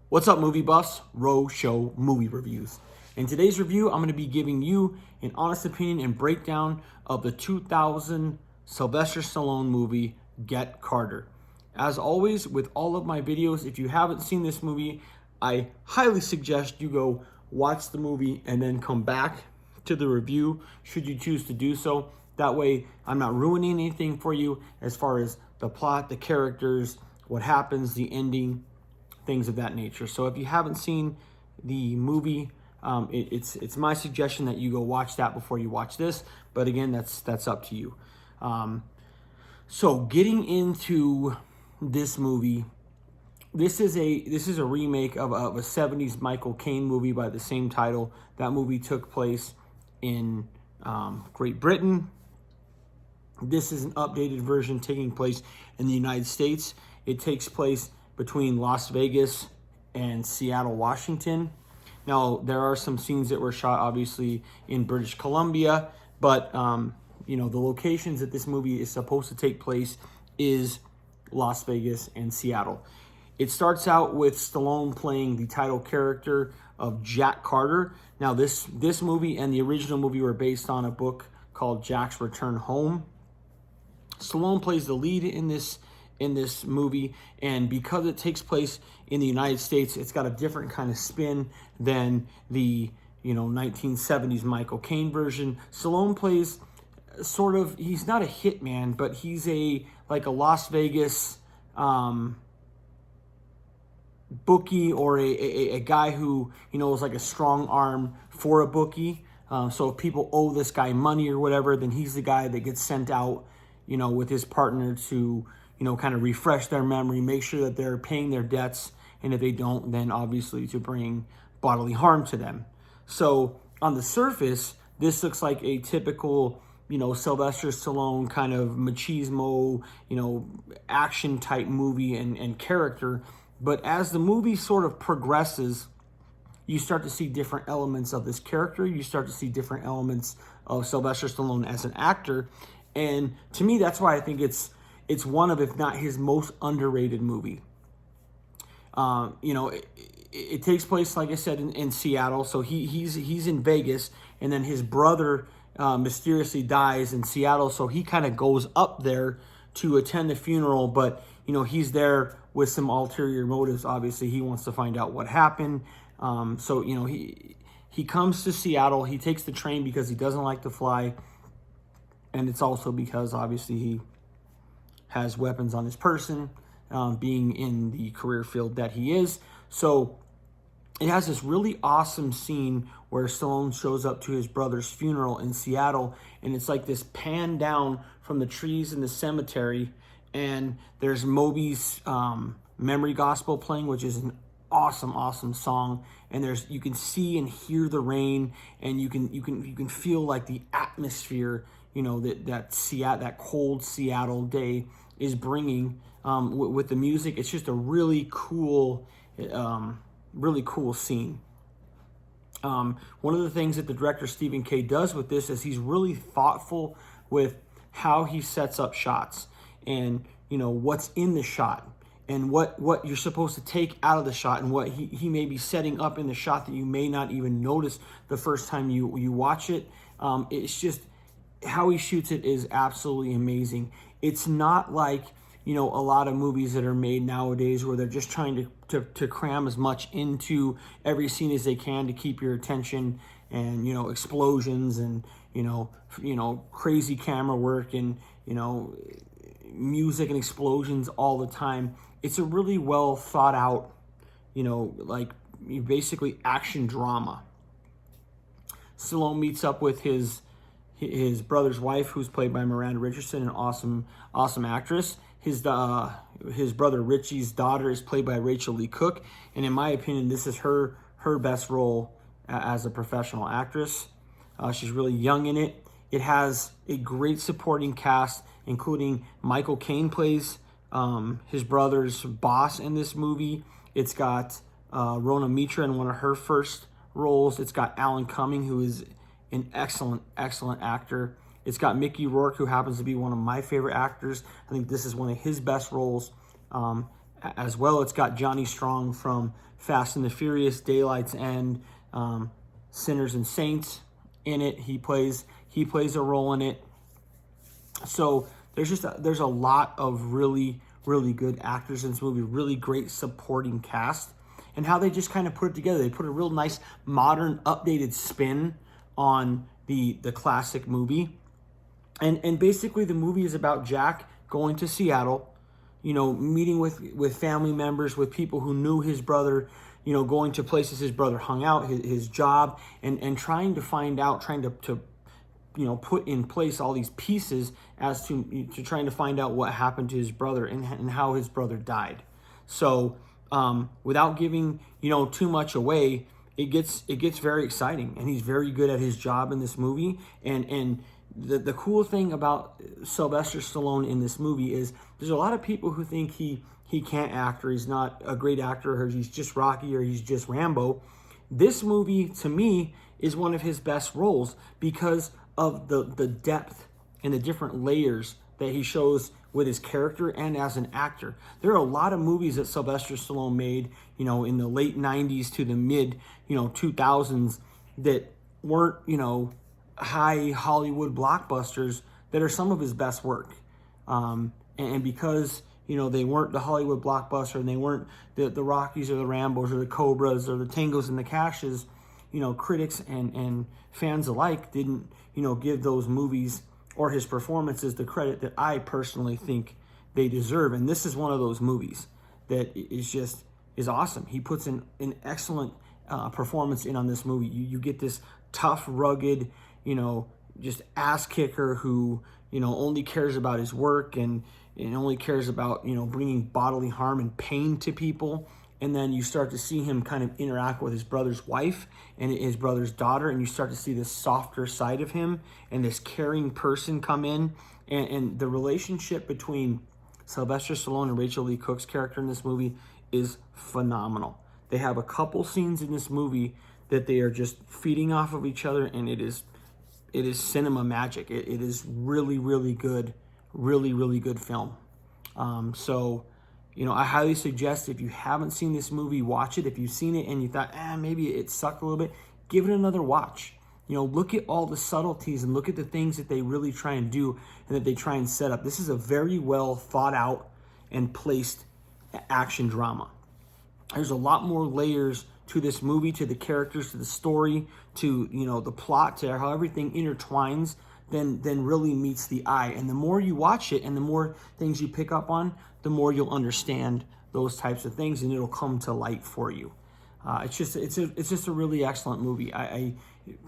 What's up, movie buffs? Row Show Movie Reviews. In today's review, I'm going to be giving you an honest opinion and breakdown of the 2000 Sylvester Stallone movie, Get Carter. As always, with all of my videos, if you haven't seen this movie, I highly suggest you go watch the movie and then come back to the review, should you choose to do so. That way, I'm not ruining anything for you as far as the plot, the characters, what happens, the ending, things of that nature. So if you haven't seen the movie, it's my suggestion that you go watch that before you watch this. But again, that's up to you. So getting into this movie, this is a remake of a 70s Michael Caine movie by the same title. That movie took place in Great Britain. This is an updated version taking place in the United States. It takes place between Las Vegas and Seattle, Washington. Now, there are some scenes that were shot, obviously, in British Columbia, but, the locations that this movie is supposed to take place is Las Vegas and Seattle. It starts out with Stallone playing the title character of Jack Carter. Now, this movie and the original movie were based on a book called Jack's Return Home. Stallone plays the lead in this movie, and because it takes place in the United States, it's got a different kind of spin than the 1970s Michael Caine version. Stallone plays he's not a hitman, but he's a Las Vegas bookie, or a guy who is like a strong arm for a bookie. So if people owe this guy money or whatever, then he's the guy that gets sent out with his partner to kind of refresh their memory, make sure that they're paying their debts, and if they don't, then obviously to bring bodily harm to them. So on the surface, this looks like a typical, Sylvester Stallone kind of machismo, action type movie and character. But as the movie sort of progresses, you start to see different elements of this character. You start to see different elements of Sylvester Stallone as an actor. And to me, that's why I think it's one of, if not his most underrated movie. It takes place, like I said, in Seattle. So he's in Vegas, and then his brother mysteriously dies in Seattle. So he kind of goes up there to attend the funeral, but he's there with some ulterior motives. Obviously, he wants to find out what happened. So he comes to Seattle. He takes the train because he doesn't like to fly, and it's also because obviously he has weapons on his person, being in the career field that he is. So it has this really awesome scene where Stallone shows up to his brother's funeral in Seattle, and it's like this pan down from the trees in the cemetery, and there's Moby's Memory Gospel playing, which is an awesome song, and you can see and hear the rain, and you can feel like the atmosphere that cold Seattle day is bringing with the music. It's just a really cool scene. One of the things that the director Stephen K does with this is he's really thoughtful with how he sets up shots, and what's in the shot, and what you're supposed to take out of the shot, and what he may be setting up in the shot that you may not even notice the first time you watch it. It's just how he shoots it is absolutely amazing. It's not like a lot of movies that are made nowadays where they're just trying to cram as much into every scene as they can to keep your attention, and explosions and crazy camera work and music and explosions all the time. It's a really well thought out basically action drama. Stallone meets up with his brother's wife, who's played by Miranda Richardson, an awesome actress. His brother Richie's daughter is played by Rachel Lee Cook, and in my opinion, this is her best role as a professional actress. She's really young in it. It has a great supporting cast, including Michael Caine plays his brother's boss in this movie. It's got Rona Mitra in one of her first roles. It's got Alan Cumming, who is an excellent actor. It's got Mickey Rourke, who happens to be one of my favorite actors. I think this is one of his best roles. as well. It's got Johnny Strong from Fast and the Furious, Daylight's End, Sinners and Saints in it. He plays a role in it. So there's a lot of really good actors in this movie, really great supporting cast, and how they just kind of put it together. They put a real nice modern updated spin on the classic movie. And basically the movie is about Jack going to Seattle, meeting with family members, with people who knew his brother, going to places his brother hung out, his job, and trying to find out, trying to put in place all these pieces as to trying to find out what happened to his brother and how his brother died. So without giving too much away, it gets very exciting, and he's very good at his job in this movie. And the cool thing about Sylvester Stallone in this movie is there's a lot of people who think he can't act, or he's not a great actor, or he's just Rocky, or he's just Rambo. This movie, to me, is one of his best roles because of the depth and the different layers that he shows with his character and as an actor. There are a lot of movies that Sylvester Stallone made, in the late 90s to the mid, 2000s that weren't, high Hollywood blockbusters that are some of his best work. And because, they weren't the Hollywood blockbuster, and they weren't the Rockies or the Rambos or the Cobras or the Tangos and the Cashes, critics and fans alike didn't, give those movies or his performances the credit that I personally think they deserve. And this is one of those movies that is awesome. He puts in an excellent performance in on this movie. You get this tough, rugged, just ass kicker who, only cares about his work and only cares about, bringing bodily harm and pain to people. And then you start to see him kind of interact with his brother's wife and his brother's daughter, and you start to see this softer side of him and this caring person come in. And the relationship between Sylvester Stallone and Rachel Lee Cook's character in this movie is phenomenal. They have a couple scenes in this movie that they are just feeding off of each other, and it is cinema magic. It is really good, really good film. So I highly suggest, if you haven't seen this movie, watch it. If you've seen it and you thought, maybe it sucked a little bit, give it another watch. Look at all the subtleties and look at the things that they really try and do and that they try and set up. This is a very well thought out and placed action drama. There's a lot more layers to this movie, to the characters, to the story, to the plot, to how everything intertwines than really meets the eye. And the more you watch it and the more things you pick up on, the more you'll understand those types of things, and it'll come to light for you. It's just a really excellent movie. I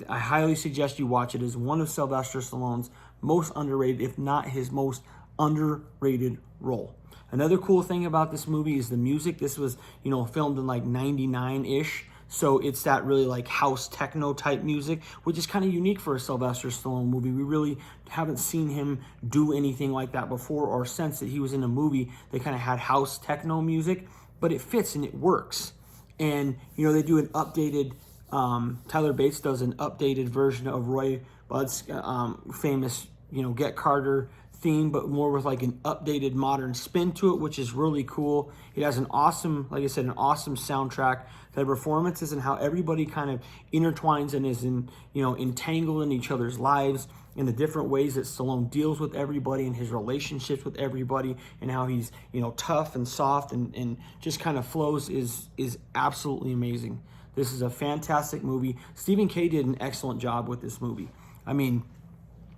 highly suggest you watch it. It's one of Sylvester Stallone's most underrated, if not his most underrated role. Another cool thing about this movie is the music. This was, filmed in like 99-ish. So it's that really like house techno type music, which is kind of unique for a Sylvester Stallone movie. We really haven't seen him do anything like that before, or since that he was in a movie that kind of had house techno music, but it fits and it works. And, they do an updated, Tyler Bates does an updated version of Roy Budd's famous, Get Carter theme, but more with like an updated modern spin to it, which is really cool. It has an awesome, like I said, an awesome soundtrack. The performances and how everybody kind of intertwines and is entangled in each other's lives, in the different ways that Stallone deals with everybody and his relationships with everybody, and how he's tough and soft and just kind of flows is absolutely amazing. This is a fantastic movie. Stephen K. did an excellent job with this movie. I mean,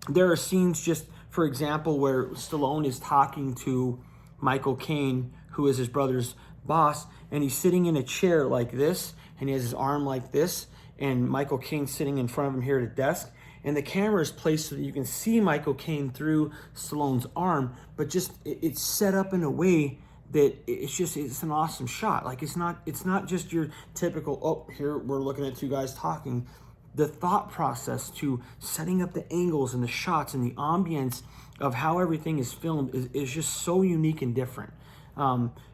there are scenes, just for example, where Stallone is talking to Michael Caine, who is his brother's boss, and he's sitting in a chair like this, and he has his arm like this, and Michael Caine's sitting in front of him here at a desk, and the camera is placed so that you can see Michael Caine through Stallone's arm, but just it's set up in a way that it's an awesome shot. Like it's not just your typical, here we're looking at two guys talking. The thought process to setting up the angles and the shots and the ambience of how everything is filmed is just so unique and different.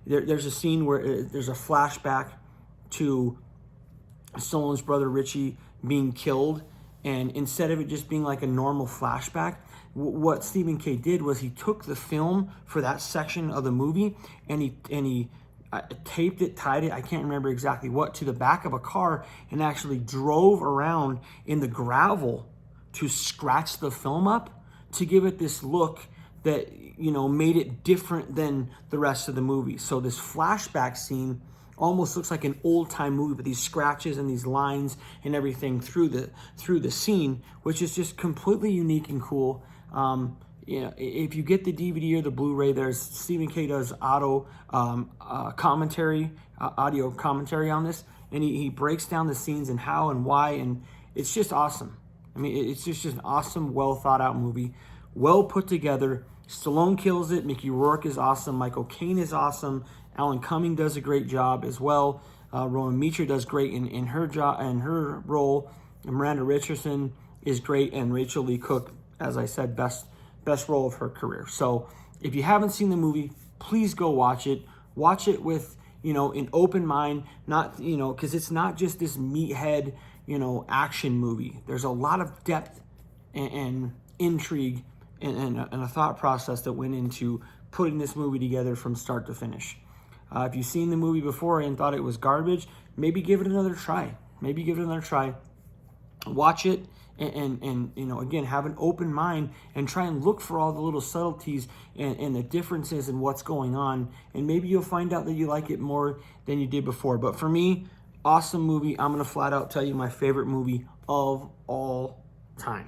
There's a scene where there's a flashback to Stallone's brother Richie being killed, and instead of it just being like a normal flashback, what Stephen K. did was he took the film for that section of the movie and he taped it, tied it, I can't remember exactly what, to the back of a car and actually drove around in the gravel to scratch the film up to give it this look that, you know, made it different than the rest of the movie. So this flashback scene almost looks like an old-time movie with these scratches and these lines and everything through the scene, which is just completely unique and cool. You know, if you get the DVD or the Blu-ray, there's Stephen K. does audio commentary on this, and he breaks down the scenes and how and why, and it's just awesome. I mean, it's just an awesome, well thought out movie, well put together. Stallone kills it. Mickey Rourke is awesome. Michael Caine is awesome. Alan Cumming does a great job as well. Rowan Meacher does great in her job and her role. And Miranda Richardson is great, and Rachel Lee Cook, as I said, best role of her career. So if you haven't seen the movie, please go watch it. Watch it with, you know, an open mind, not, you know, because it's not just this meathead, you know, action movie. There's a lot of depth and intrigue and a thought process that went into putting this movie together from start to finish. If you've seen the movie before and thought it was garbage, maybe give it another try. Watch it and you know, again, have an open mind and try and look for all the little subtleties and the differences in what's going on. And maybe you'll find out that you like it more than you did before. But for me, awesome movie. I'm going to flat out tell you my favorite movie of all time.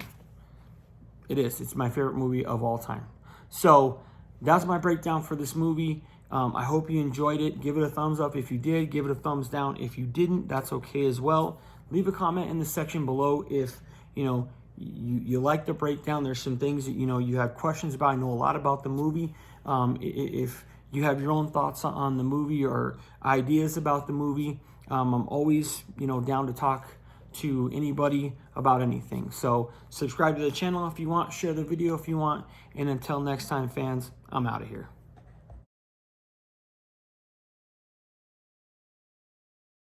It is. It's my favorite movie of all time. So that's my breakdown for this movie. I hope you enjoyed it. Give it a thumbs up if you did. Give it a thumbs down if you didn't. That's okay as well. Leave a comment in the section below if, you know, you like the breakdown. There's some things that, you know, you have questions about. I know a lot about the movie. If you have your own thoughts on the movie or ideas about the movie, I'm always, you know, down to talk to anybody about anything. So subscribe to the channel if you want, share the video if you want, and until next time, fans, I'm out of here.